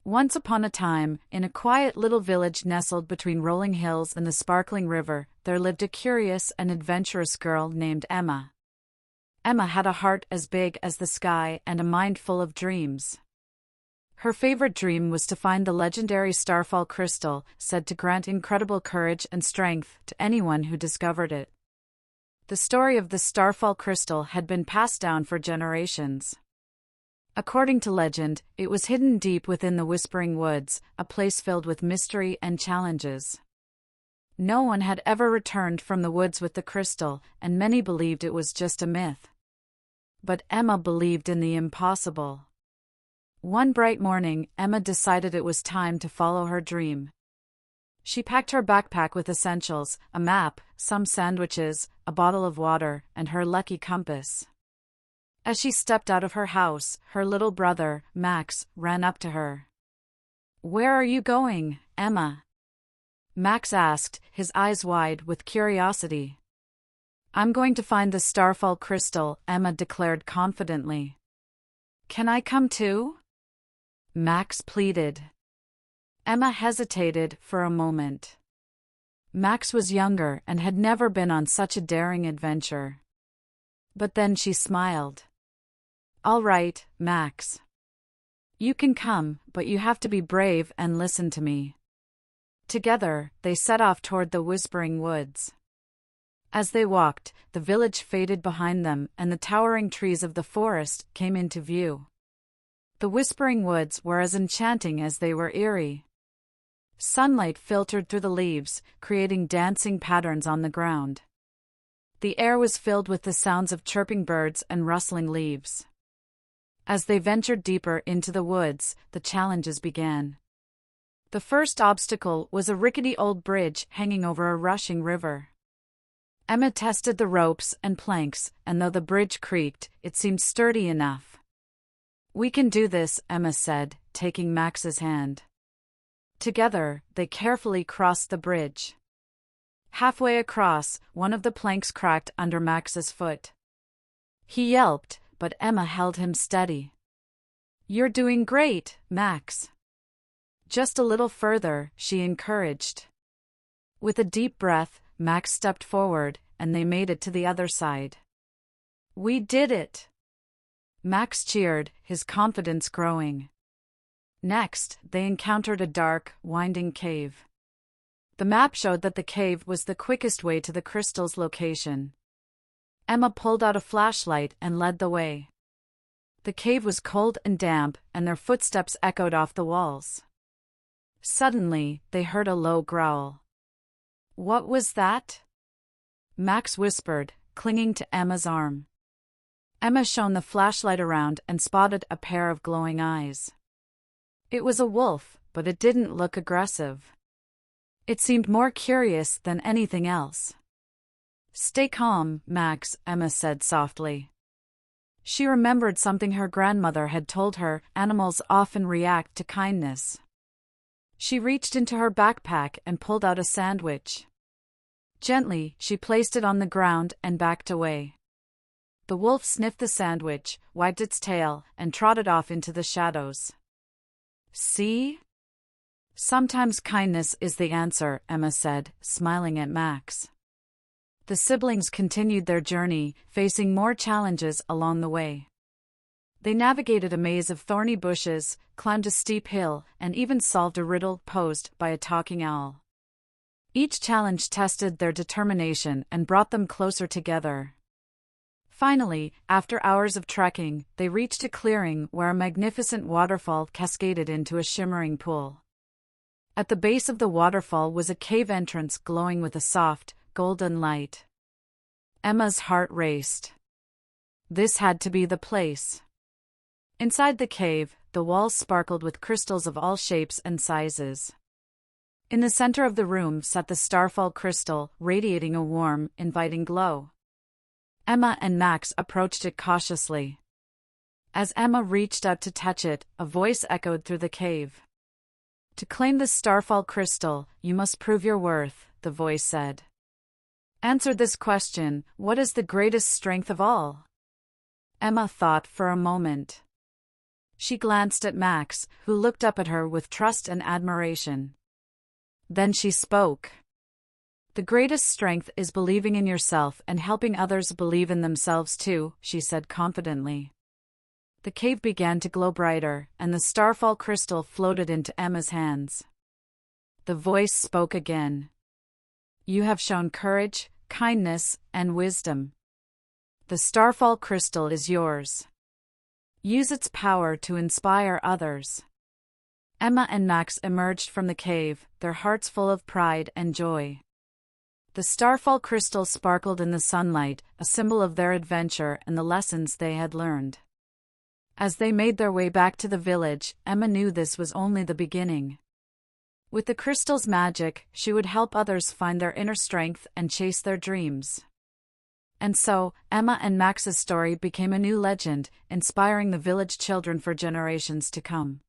Once upon a time, in a quiet little village nestled between rolling hills and the sparkling river, there lived a curious and adventurous girl named Emma. Emma had a heart as big as the sky and a mind full of dreams. Her favorite dream was to find the legendary Starfall crystal, said to grant incredible courage and strength to anyone who discovered it. The story of the Starfall crystal had been passed down for generations. According to legend, it was hidden deep within the Whispering Woods, a place filled with mystery and challenges. No one had ever returned from the woods with the crystal, and many believed it was just a myth. But Emma believed in the impossible. One bright morning, Emma decided it was time to follow her dream. She packed her backpack with essentials, a map, some sandwiches, a bottle of water, and her lucky compass. As she stepped out of her house, her little brother, Max, ran up to her. "Where are you going, Emma?" Max asked, his eyes wide with curiosity. "I'm going to find the Starfall crystal," Emma declared confidently. "Can I come too?" Max pleaded. Emma hesitated for a moment. Max was younger and had never been on such a daring adventure. But then she smiled. "All right, Max. You can come, but you have to be brave and listen to me." Together, they set off toward the Whispering Woods. As they walked, the village faded behind them and the towering trees of the forest came into view. The Whispering Woods were as enchanting as they were eerie. Sunlight filtered through the leaves, creating dancing patterns on the ground. The air was filled with the sounds of chirping birds and rustling leaves. As they ventured deeper into the woods, the challenges began. The first obstacle was a rickety old bridge hanging over a rushing river. Emma tested the ropes and planks, and though the bridge creaked, it seemed sturdy enough. "We can do this," Emma said, taking Max's hand. Together, they carefully crossed the bridge. Halfway across, one of the planks cracked under Max's foot. He yelped, but Emma held him steady. "You're doing great, Max." "Just a little further," she encouraged. With a deep breath, Max stepped forward, and they made it to the other side. "We did it!" Max cheered, his confidence growing. Next, they encountered a dark, winding cave. The map showed that the cave was the quickest way to the crystal's location. Emma pulled out a flashlight and led the way. The cave was cold and damp, and their footsteps echoed off the walls. Suddenly, they heard a low growl. "What was that?" Max whispered, clinging to Emma's arm. Emma shone the flashlight around and spotted a pair of glowing eyes. It was a wolf, but it didn't look aggressive. It seemed more curious than anything else. "Stay calm, Max," Emma said softly. She remembered something her grandmother had told her: animals often react to kindness. She reached into her backpack and pulled out a sandwich. Gently, she placed it on the ground and backed away. The wolf sniffed the sandwich, wiped its tail, and trotted off into the shadows. "See? Sometimes kindness is the answer," Emma said, smiling at Max. The siblings continued their journey, facing more challenges along the way. They navigated a maze of thorny bushes, climbed a steep hill, and even solved a riddle posed by a talking owl. Each challenge tested their determination and brought them closer together. Finally, after hours of trekking, they reached a clearing where a magnificent waterfall cascaded into a shimmering pool. At the base of the waterfall was a cave entrance glowing with a soft, golden light. Emma's heart raced. This had to be the place. Inside the cave, the walls sparkled with crystals of all shapes and sizes. In the center of the room sat the Starfall crystal, radiating a warm, inviting glow. Emma and Max approached it cautiously. As Emma reached out to touch it, a voice echoed through the cave. "To claim the Starfall crystal, you must prove your worth," the voice said. "Answer this question: what is the greatest strength of all?" Emma thought for a moment. She glanced at Max, who looked up at her with trust and admiration. Then she spoke. "The greatest strength is believing in yourself and helping others believe in themselves too," she said confidently. The cave began to glow brighter, and the starfall crystal floated into Emma's hands. The voice spoke again. "You have shown courage, kindness, and wisdom. The starfall crystal is yours. Use its power to inspire others." Emma and Max emerged from the cave, their hearts full of pride and joy. The starfall crystal sparkled in the sunlight, a symbol of their adventure and the lessons they had learned. As they made their way back to the village, Emma knew this was only the beginning. With the crystal's magic, she would help others find their inner strength and chase their dreams. And so, Emma and Max's story became a new legend, inspiring the village children for generations to come.